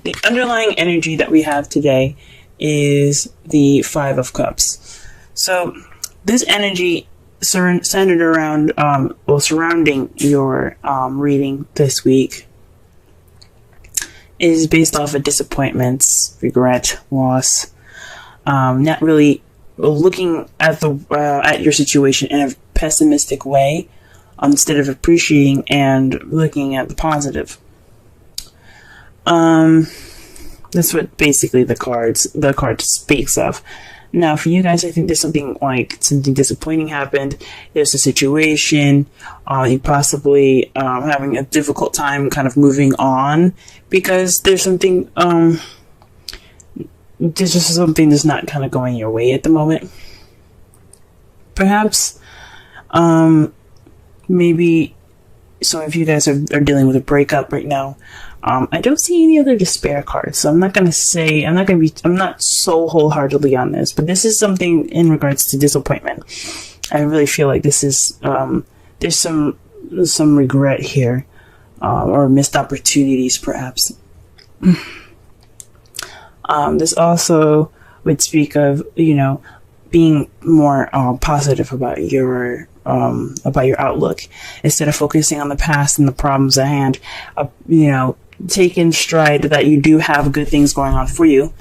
the underlying energy that we have today is the Five of Cups. So this energy centered around, surrounding your reading this week is based off of disappointments, regret, loss, not really looking at at your situation in a pessimistic way, instead of appreciating and looking at the positive. That's what basically the card speaks of. Now, for you guys, I think there's something disappointing happened. There's a situation, you possibly having a difficult time kind of moving on because there's something, there's just something that's not kind of going your way at the moment. Perhaps, maybe some of you guys are dealing with a breakup right now. I don't see any other despair cards, so I'm not so wholeheartedly on this, but this is something in regards to disappointment. I really feel like this is, there's some regret here, or missed opportunities perhaps. This also would speak of, being more positive about your outlook instead of focusing on the past and the problems at hand. Take in stride that you do have good things going on for you,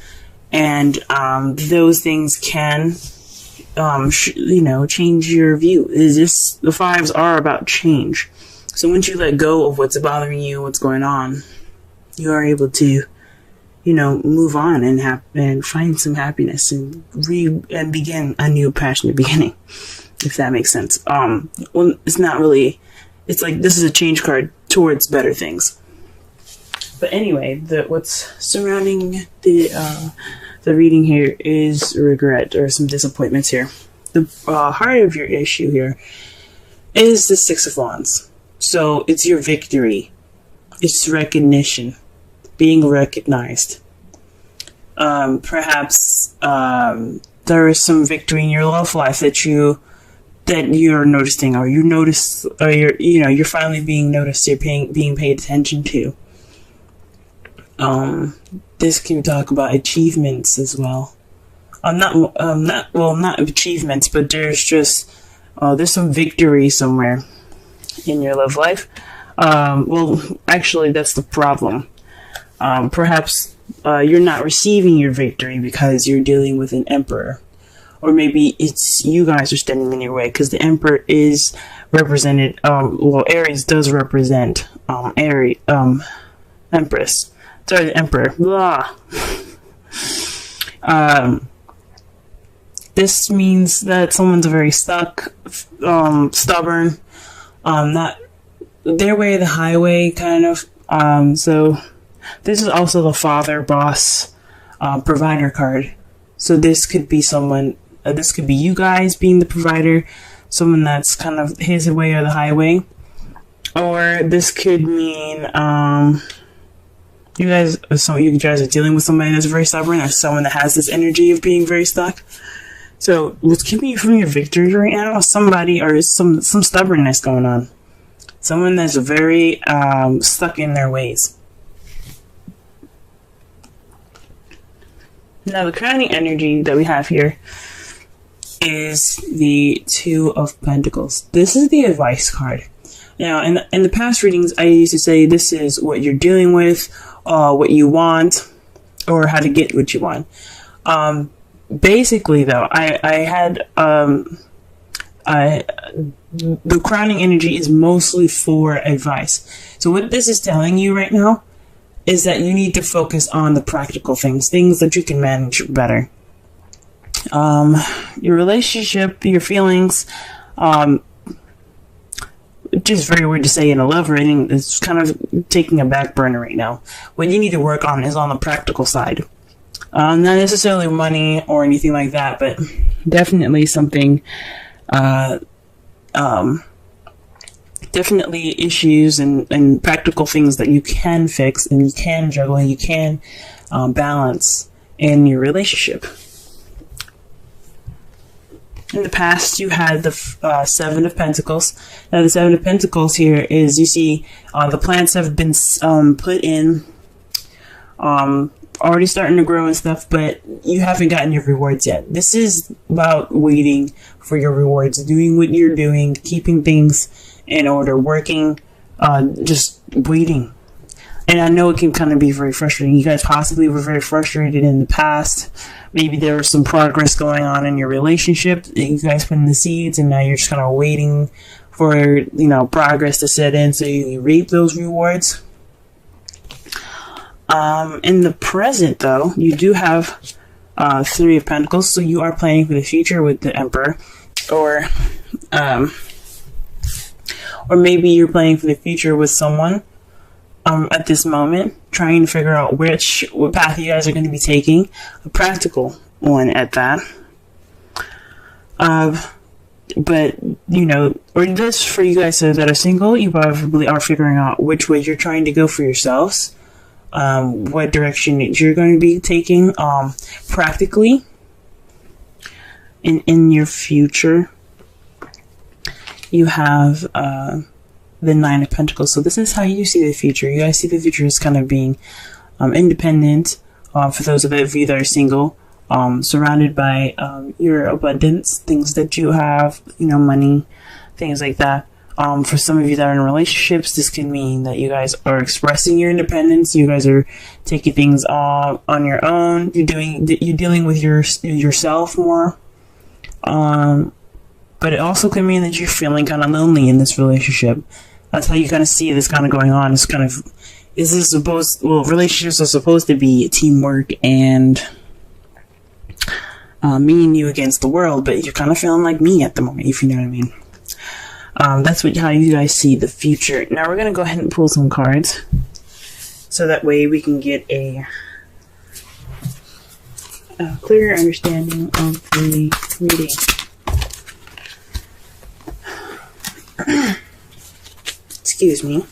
and those things can, change your view. The fives are about change. So once you let go of what's bothering you, what's going on, you are able to, move on and find some happiness and begin a new passionate beginning, if that makes sense. Well, it's not really. It's like this is a change card towards better things. But anyway, what's surrounding the reading here is regret or some disappointments here. The heart of your issue here is the Six of Wands. So it's your victory. It's recognition. Being recognized. Perhaps there is some victory in your love life that you're noticing, or you're finally being noticed. You're being paid attention to. This can talk about achievements as well. Not achievements, but there's just there's some victory somewhere in your love life. Actually, that's the problem. Perhaps you're not receiving your victory because you're dealing with an emperor. Or maybe it's you guys are standing in your way, because the emperor is represented, Aries does represent Empress. Sorry, the emperor. Blah. This means that someone's very stuck, stubborn, not their way of the highway, kind of. So this is also the father, boss, provider card. So this could be someone, this could be you guys being the provider, someone that's kind of his way or the highway. Or this could mean, you guys are dealing with somebody that's very stubborn, or someone that has this energy of being very stuck. So what's keeping you from your victory right now is somebody or some stubbornness going on. Someone that's very stuck in their ways. Now the crowning energy that we have here is the Two of Pentacles. This is the advice card. Now, in the past readings, I used to say this is what you're dealing with, what you want, or how to get what you want. Basically, though, the crowning energy is mostly for advice. So what this is telling you right now is that you need to focus on the practical things that you can manage better. Your relationship, your feelings, just very weird to say in a love reading, it's kind of taking a back burner right now. What you need to work on is on the practical side. Not necessarily money or anything like that, but definitely something, definitely issues and practical things that you can fix and you can juggle and you can balance in your relationship. In the past, you had the Seven of Pentacles. Now, the Seven of Pentacles here is, you see, the plants have been put in already starting to grow and stuff, but you haven't gotten your rewards yet. This is about waiting for your rewards, doing what you're doing, keeping things in order, working, just waiting. And I know it can kind of be very frustrating. You guys possibly were very frustrated in the past. Maybe there was some progress going on in your relationship. You guys put in the seeds, and now you're just kind of waiting for, progress to set in so you reap those rewards. In the present, though, you do have Three of Pentacles, so you are planning for the future with the Emperor, or maybe you're planning for the future with someone at this moment, trying to figure out what path you guys are going to be taking, a practical one at that. But, or this for you guys that are single, you probably are figuring out which way you're trying to go for yourselves. What direction you're going to be taking practically in your future. You have the Nine of Pentacles. So this is how you see the future. You guys see the future as kind of being independent, for those of you that are single, surrounded by your abundance, things that you have, money, things like that. For some of you that are in relationships, this can mean that you guys are expressing your independence. You guys are taking things on your own. You're dealing with yourself more. But it also can mean that you're feeling kind of lonely in this relationship. That's how you kind of see this kind of going on. It's kind of, relationships are supposed to be teamwork and me and you against the world, but you're kind of feeling like me at the moment, if you know what I mean. That's how you guys see the future. Now we're going to go ahead and pull some cards, so that way we can get a clearer understanding of the reading. Excuse me.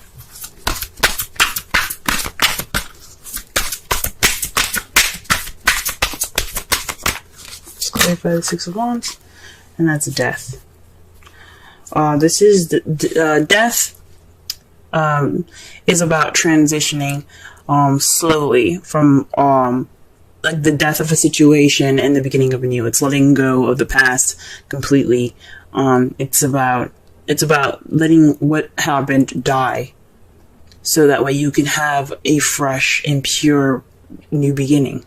Just clarify the Six of Wands, and that's Death. This is death. Is about transitioning slowly from like the death of a situation and the beginning of a new. It's letting go of the past completely. It's about letting what happened die, so that way you can have a fresh and pure new beginning.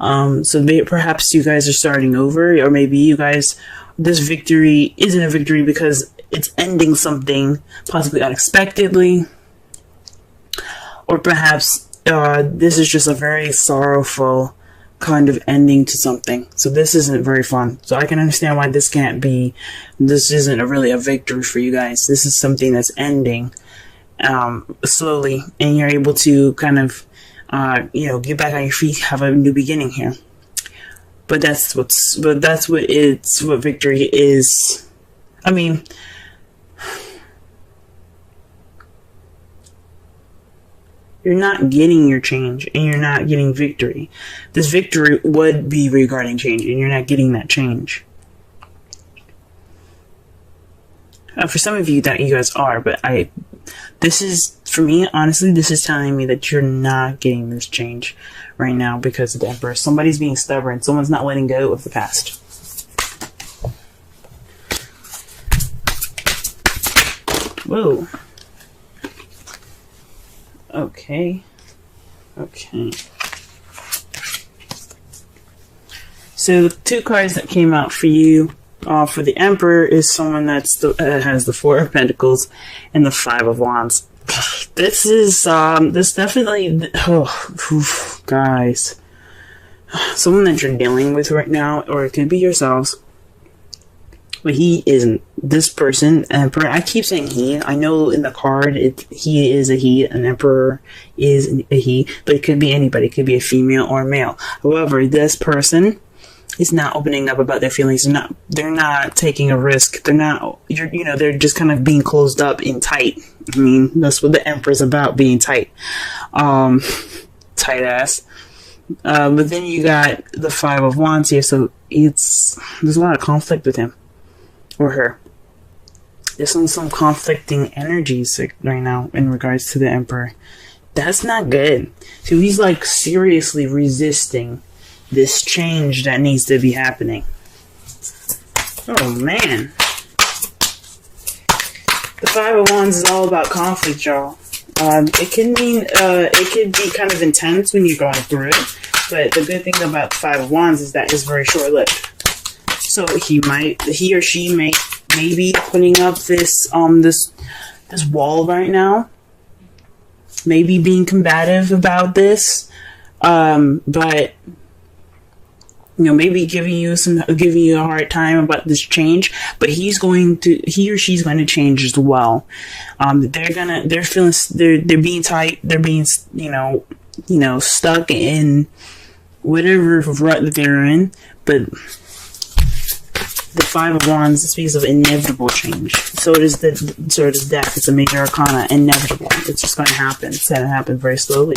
So perhaps you guys are starting over, or maybe you guys, this victory isn't a victory because it's ending something possibly unexpectedly, or perhaps this is just a very sorrowful kind of ending to something. So this isn't very fun. So I can understand why this isn't really a victory for you guys. This is something that's ending slowly, and you're able to kind of get back on your feet, have a new beginning here. But that's what victory is. I mean, you're not getting your change, and you're not getting victory. This victory would be regarding change, and you're not getting that change. For some of you that you guys are, but this is, for me, honestly, this is telling me that you're not getting this change right now because of the Emperor. Somebody's being stubborn. Someone's not letting go of the past. Whoa. Okay. So the two cards that came out for you, for the Emperor, is someone that has the Four of Pentacles and the Five of Wands. This is this definitely, guys, someone that you're dealing with right now, or it could be yourselves. But he isn't. This person, Emperor, I keep saying he. I know in the card, he is a he. An Emperor is a he. But it could be anybody. It could be a female or a male. However, this person is not opening up about their feelings. They're not taking a risk. They're just kind of being closed up and tight. I mean, that's what the Emperor's about, being tight. Tight ass. But then you got the Five of Wands here, so there's a lot of conflict with him. Or her. There's some conflicting energies right now in regards to the Emperor. That's not good. So he's like seriously resisting this change that needs to be happening. Oh man. The Five of Wands is all about conflict, y'all. It could be kind of intense when you're going through it, but the good thing about the Five of Wands is that it's very short-lived. So he or she may be putting up this wall right now, maybe being combative about this, but maybe giving you a hard time about this change, but he or she's going to change as well. They're being tight, they're being, stuck in whatever rut that they're in, but the Five of Wands speaks of inevitable change. So does death. It's a major arcana, inevitable. It's just going to happen. It's going to happen very slowly.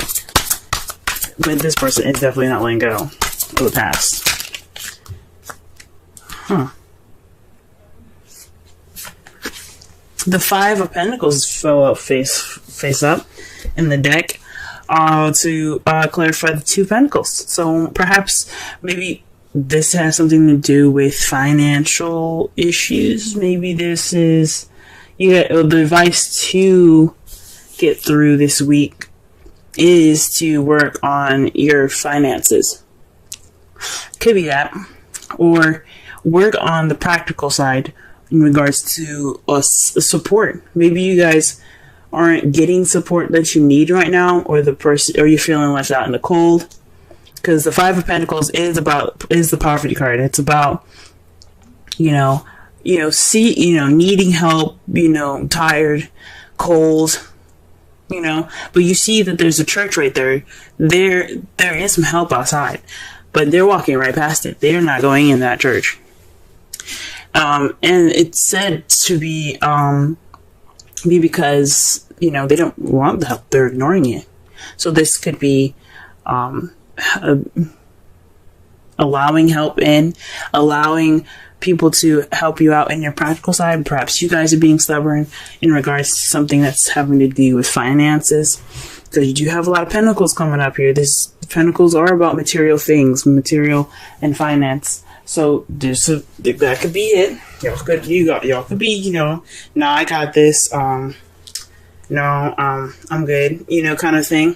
But this person is definitely not letting go of the past. The Five of Pentacles fell out face up in the deck to clarify the Two of Pentacles. So perhaps maybe this has something to do with financial issues. Maybe this is the advice to get through this week is to work on your finances. Could be that, or work on the practical side in regards to support. Maybe you guys aren't getting support that you need right now, or you're feeling left out in the cold. Because the Five of Pentacles is the poverty card. It's about needing help, tired, cold, but you see that there's a church right there. There is some help outside, but they're walking right past it. They're not going in that church. And it's said to be because, they don't want the help. They're ignoring it. So this could be, allowing help in, allowing people to help you out in your practical side. Perhaps you guys are being stubborn in regards to something that's having to do with finances, because you do have a lot of pentacles coming up here. Pentacles are about material things, material and finance. So that could be it. Y'all could be, no, I got this. I'm good, kind of thing.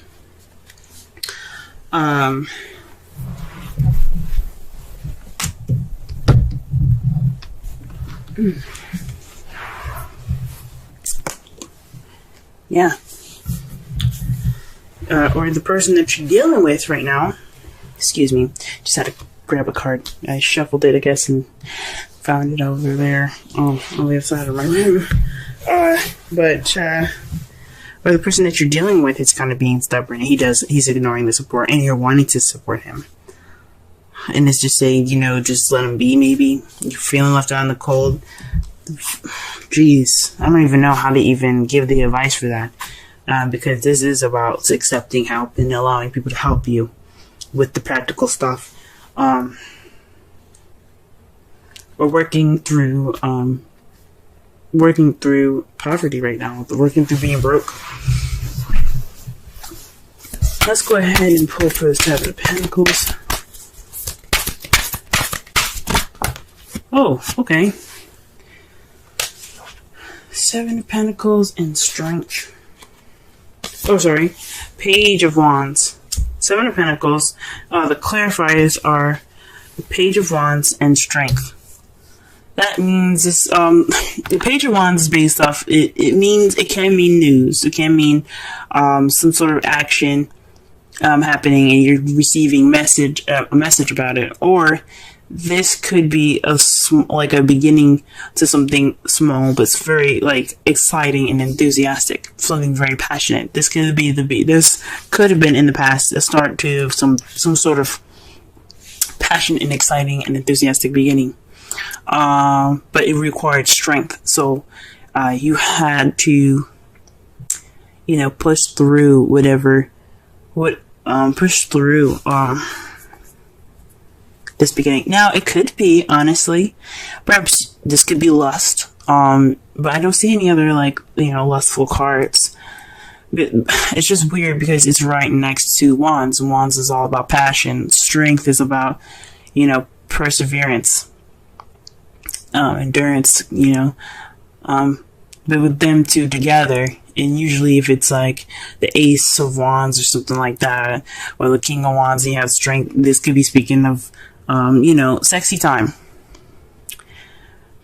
Yeah. Or the person that you're dealing with right now. Excuse me. Just had to grab a card. I shuffled it, I guess, and found it over there on the other side of my room. Or the person that you're dealing with is kind of being stubborn. He's ignoring the support, and you're wanting to support him. And it's just saying, just let him be, maybe. You're feeling left out in the cold. Jeez, I don't even know how to even give the advice for that. Because this is about accepting help and allowing people to help you with the practical stuff. We're working through poverty right now. Working through being broke. Let's go ahead and pull for the Seven of Pentacles. Oh, okay. Seven of Pentacles and Strength. Oh, sorry. Page of Wands. Seven of Pentacles. The clarifiers are the Page of Wands and Strength. That means this, the Page of Wands is based off, it can mean news. It can mean some sort of action happening and you're receiving a message about it. Or this could be like a beginning to something small, but it's very exciting and enthusiastic, something very passionate. This could have been in the past a start to some sort of passionate and exciting and enthusiastic beginning. But it required strength. So you had to, push through push through this beginning. Now, it could be, honestly, perhaps this could be lust, but I don't see any other, lustful cards. it's just weird because it's right next to Wands. Wands is all about passion. Strength is about, perseverance, endurance, but with them two together, and usually if it's like the Ace of Wands or something like that, or the King of Wands, and you have strength, this could be speaking of, sexy time.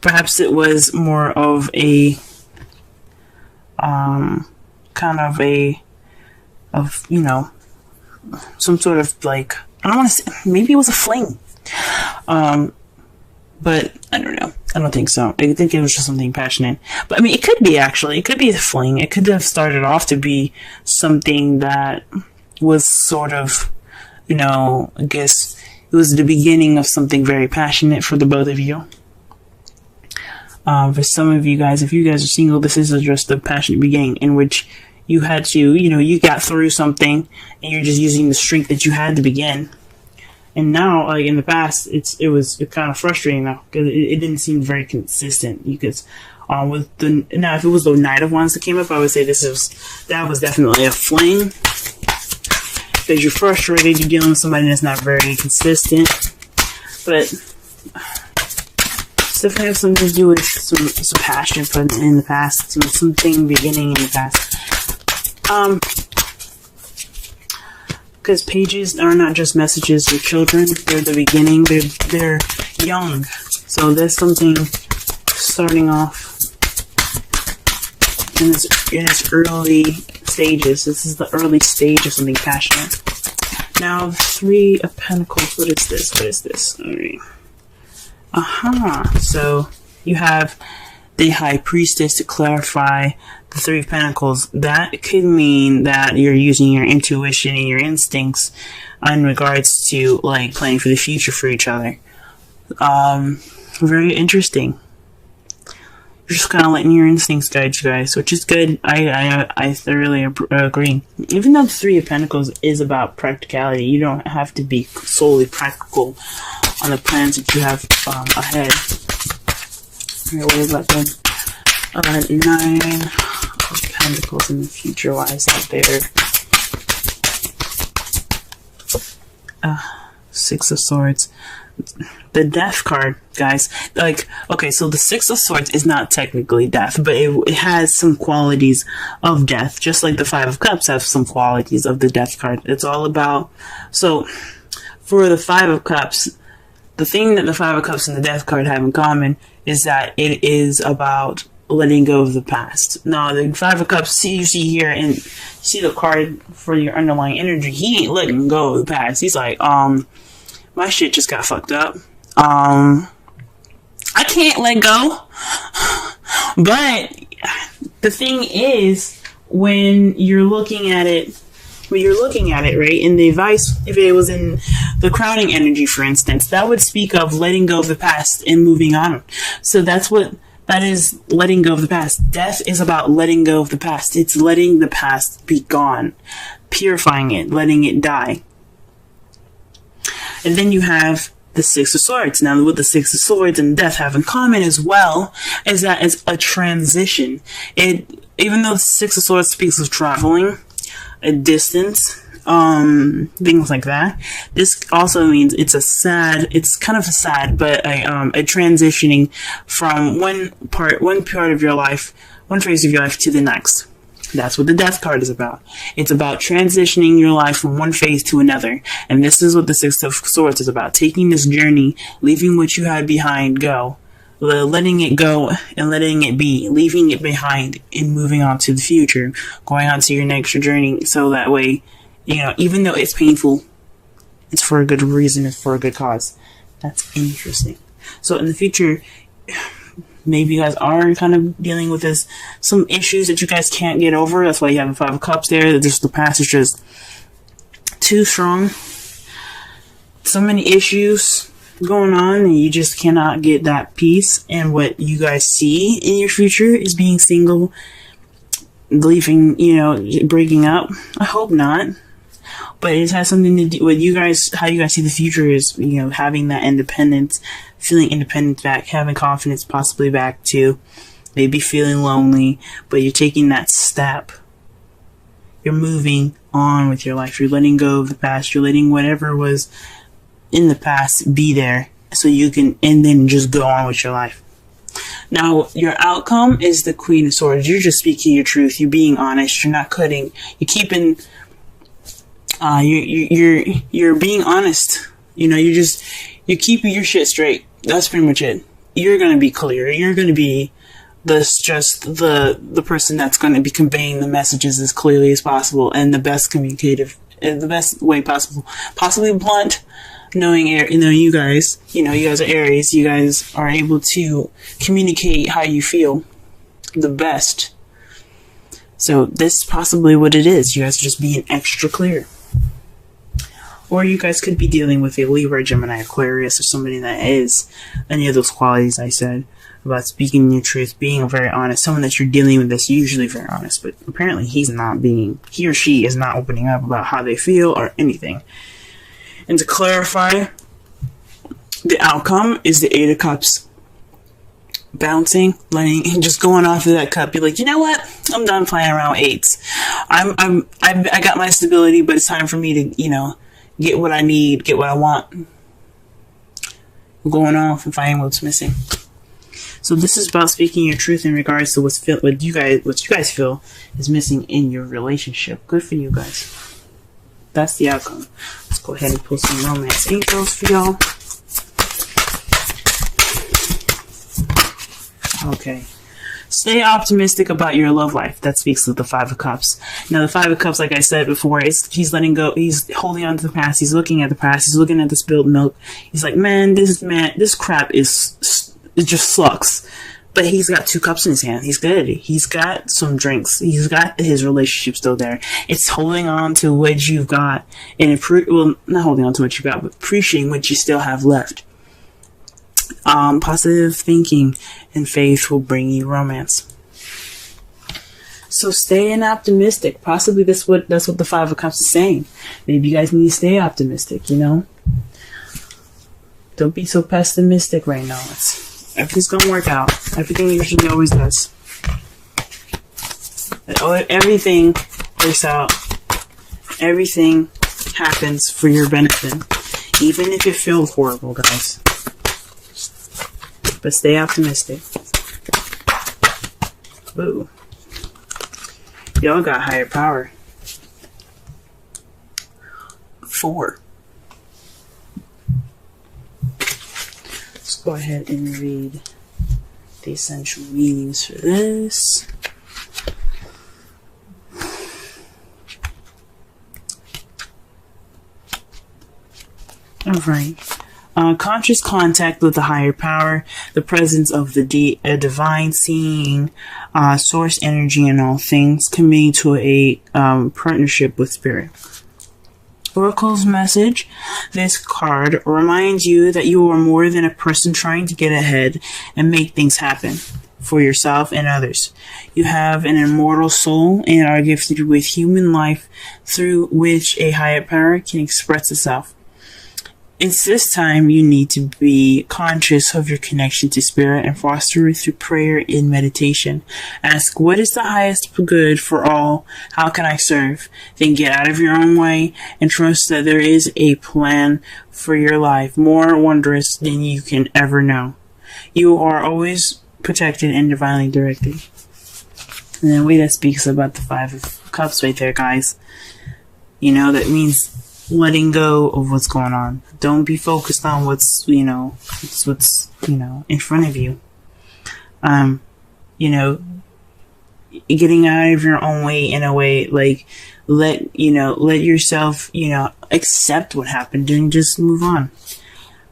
Perhaps it was more of a, some sort of like, I don't want to say, maybe it was a fling. But I don't know. I don't think so. I think it was just something passionate. But I mean, it could be actually. It could be a fling. It could have started off to be something that was sort of, I guess it was the beginning of something very passionate for the both of you. For some of you guys, if you guys are single, this is just a passionate beginning in which you had to, you got through something and you're just using the strength that you had to begin. And now, like in the past, it was kind of frustrating now because it didn't seem very consistent. Because if it was the Knight of Wands that came up, I would say that was definitely a fling. Because you're frustrated, you're dealing with somebody that's not very consistent. But it's definitely have something to do with some passion in the past, something beginning in the past. Because pages are not just messages for children, they're the beginning, they're young. So there's something starting off in its early stages. This is the early stage of something passionate. Now, Three of Pentacles, what is this? Alright. So you have the High Priestess to clarify the Three of Pentacles. That could mean that you're using your intuition and your instincts in regards to like planning for the future for each other. Very interesting. You're just kind of letting your instincts guide you guys, which is good. I thoroughly agree. Even though the Three of Pentacles is about practicality, you don't have to be solely practical on the plans that you have ahead. Alright, what about them? Nine of Pentacles in the future. Why is that there? Six of Swords. The Death card, guys. Like, okay, so the Six of Swords is not technically death, but it has some qualities of death, just like the Five of Cups have some qualities of the Death card. It's all about, so for the Five of Cups, the thing that the Five of Cups and the Death card have in common is that it is about letting go of the past. Now, the Five of Cups, you see here, and see the card for your underlying energy, he ain't letting go of the past. He's like, my shit just got fucked up. I can't let go. But the thing is, when you're looking at it, right, in the advice, if it was in the crowning energy, for instance, that would speak of letting go of the past and moving on. So that is letting go of the past. Death is about letting go of the past. It's letting the past be gone, purifying it, letting it die. And then you have the Six of Swords. Now, what the Six of Swords and Death have in common as well is that it's a transition. Even though the Six of Swords speaks of traveling, a distance, things like that, this also means it's kind of a sad, but a transitioning from one part of your life, one phase of your life to the next. That's what the Death card is about. It's about transitioning your life from one phase to another. And this is what the Six of Swords is about. Taking this journey, leaving what you had behind go. Letting it go and letting it be. Leaving it behind and moving on to the future. Going on to your next journey. So that way, even though it's painful, it's for a good reason. It's for a good cause. That's interesting. So in the future, maybe you guys are kind of dealing with some issues that you guys can't get over. That's why you have the Five of Cups there. Just the past is just too strong. So many issues going on, and you just cannot get that peace. And what you guys see in your future is being single, leaving, breaking up. I hope not. But it has something to do with you guys, how you guys see the future is, having that independence, feeling independent back, having confidence possibly back too, maybe feeling lonely, but you're taking that step You're moving on with your life. You're letting go of the past. You're letting whatever was in the past be there so you can, and then just go on with your life. Now, your outcome is the Queen of Swords. You're just speaking your truth. You're being honest. You're not cutting. You're keeping, you're being honest. You know, you're keeping your shit straight. That's pretty much it. You're going to be clear. You're going to be the person that's going to be conveying the messages as clearly as possible and the best communicative, the best way possible. Possibly blunt, knowing you guys are Aries. You guys are able to communicate how you feel the best. So this is possibly what it is. You guys are just being extra clear. Or you guys could be dealing with a Libra, Gemini, Aquarius, or somebody that is any of those qualities I said about speaking your truth, being very honest. Someone that you're dealing with that's usually very honest, but apparently he or she is not opening up about how they feel or anything. And to clarify, the outcome is the Eight of Cups. Bouncing, and just going off of that cup. You're like, you know what? I'm done playing around with eights. I got my stability, but it's time for me to, get what I need, get what I want. I'm going off and finding what's missing. So this is about speaking your truth in regards to what you guys feel is missing in your relationship. Good for you guys. That's the outcome. Let's go ahead and pull some romance angels for y'all. Okay. Stay optimistic about your love life. That speaks of the Five of Cups. Now, the Five of Cups, like I said before, he's letting go. He's holding on to the past. He's looking at the past. He's looking at the spilled milk. He's like, this crap it just sucks. But he's got 2 cups in his hand. He's good. He's got some drinks. He's got his relationship still there. It's holding on to what you've got. And not holding on to what you got, but appreciating what you still have left. Positive thinking and faith will bring you romance. So staying optimistic. Possibly that's what the Five of Cups is saying. Maybe you guys need to stay optimistic, Don't be so pessimistic right now. Everything's gonna work out. Everything usually always does. Everything works out. Everything happens for your benefit. Even if it feels horrible, guys. But stay optimistic. Ooh. Y'all got higher power. 4. Let's go ahead and read the essential meanings for this. Alright. Conscious contact with the higher power, the presence of the divine, seeing source energy in all things, committing to a partnership with spirit. Oracle's message. This card reminds you that you are more than a person trying to get ahead and make things happen for yourself and others. You have an immortal soul and are gifted with human life through which a higher power can express itself. It's this time you need to be conscious of your connection to spirit and foster it through prayer and meditation. Ask, what is the highest good for all? How can I serve? Then get out of your own way and trust that there is a plan for your life more wondrous than you can ever know. You are always protected and divinely directed. And the way that speaks about the Five of Cups right there, guys. That means letting go of what's going on. Don't be focused on what's in front of you. Getting out of your own way in a way, like, let yourself, accept what happened and just move on.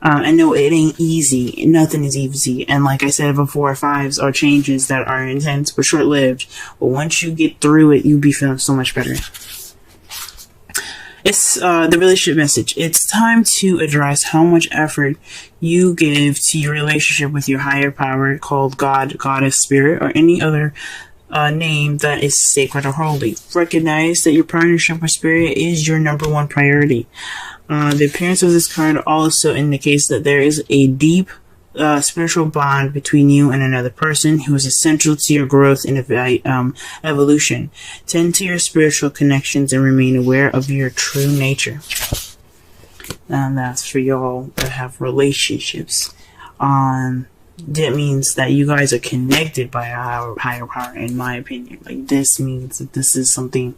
I know it ain't easy. Nothing is easy. And like I said before, 5s are changes that are intense but short-lived. But once you get through it, you'll be feeling so much better. It's the relationship message. It's time to address how much effort you give to your relationship with your higher power, called God, Goddess, Spirit, or any other name that is sacred or holy. Recognize that your partnership with Spirit is your number 1 priority. The appearance of this card also indicates that there is a deep spiritual bond between you and another person who is essential to your growth and evolution. Tend to your spiritual connections and remain aware of your true nature. And that's for y'all that have relationships. That means that you guys are connected by a higher power, in my opinion. Like, this means that this is something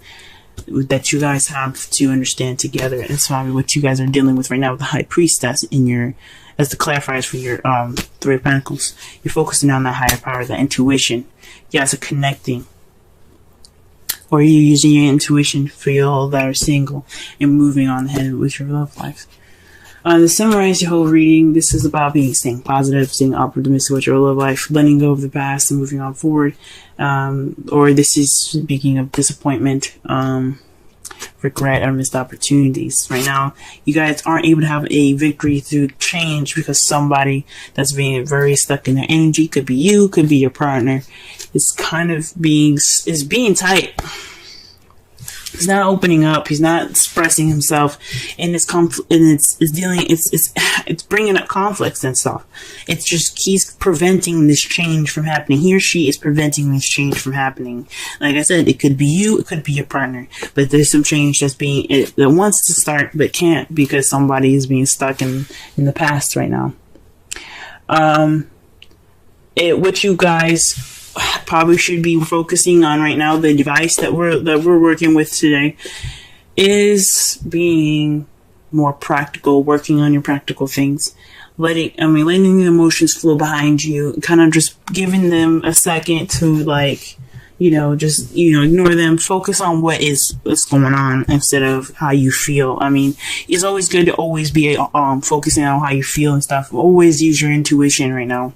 that you guys have to understand together. And it's probably what you guys are dealing with right now with the High Priestess in your, as the clarifiers for your Three of Pentacles. You're focusing on that higher power, that intuition. You guys are connecting. Or you're using your intuition for y'all that are single and moving on ahead with your love life. To summarize your whole reading, this is about staying positive, staying optimistic with your love life, letting go of the past and moving on forward. Or this is speaking of disappointment, regret, or missed opportunities. Right now, you guys aren't able to have a victory through change because somebody that's being very stuck in their energy, could be you, could be your partner, is kind of being tight. He's not opening up. He's not expressing himself, and it's bringing up conflicts and stuff. It's just he's preventing this change from happening. He or she is preventing this change from happening. Like I said, it could be you, it could be your partner, but there's some change that wants to start but can't because somebody is being stuck in the past right now. What you guys probably should be focusing on right now, the device that we're working with today, is being more practical, working on your practical things, letting the emotions flow behind you, kind of just giving them a second to ignore them, focus on what's going on instead of how you feel. It's always good to always be focusing on how you feel and stuff. Always use your intuition right now.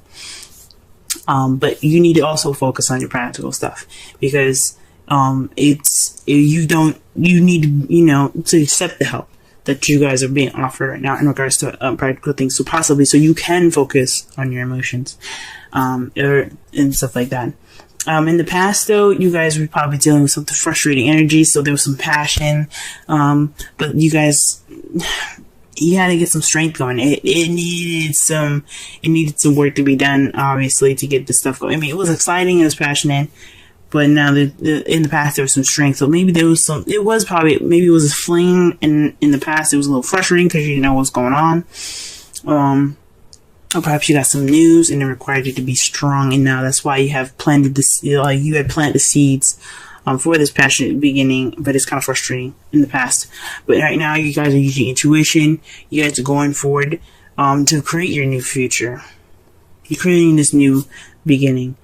But you need to also focus on your practical stuff because you need to accept the help that you guys are being offered right now in regards to practical things. So you can focus on your emotions and stuff like that. In the past, though, you guys were probably dealing with some frustrating energy, so there was some passion. But you guys, you had to get some strength going. It needed some work to be done, obviously, to get this stuff going. It was exciting, it was passionate, but now in the past there was some strength. So maybe maybe it was a fling, and in the past it was a little frustrating because you didn't know what's going on. Or perhaps you got some news and it required you to be strong, and now that's why you have planted you had planted the seeds for this passionate beginning, but it's kind of frustrating in the past. But right now, you guys are using intuition. You guys are going forward to create your new future. You're creating this new beginning.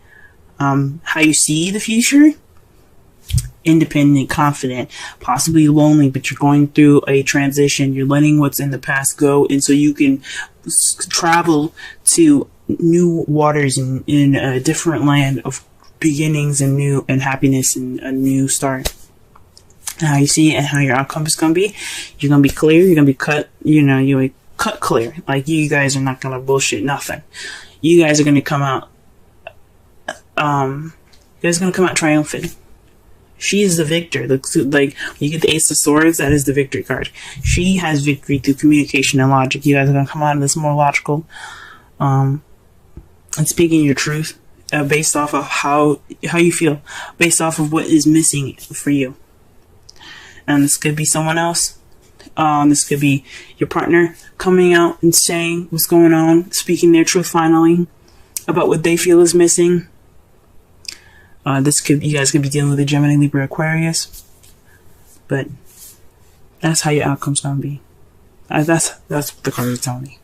How you see the future? Independent, confident, possibly lonely, but you're going through a transition. You're letting what's in the past go, and so you can travel to new waters in a different land of beginnings and happiness and a new start. And how you see it and how your outcome is going to be, you're going to be clear, you're going to be cut, you're cut clear. Like, you guys are not going to bullshit nothing. You guys are going to come out, triumphant. She is the victor. Like, you get the Ace of Swords, that is the victory card. She has victory through communication and logic. You guys are going to come out of this more logical, and speaking your truth. Based off of how you feel, based off of what is missing for you. And this could be someone else. This could be your partner coming out and saying what's going on, speaking their truth finally about what they feel is missing. You guys could be dealing with a Gemini, Libra, Aquarius. But that's how your outcome's gonna be. That's what the cards are telling me.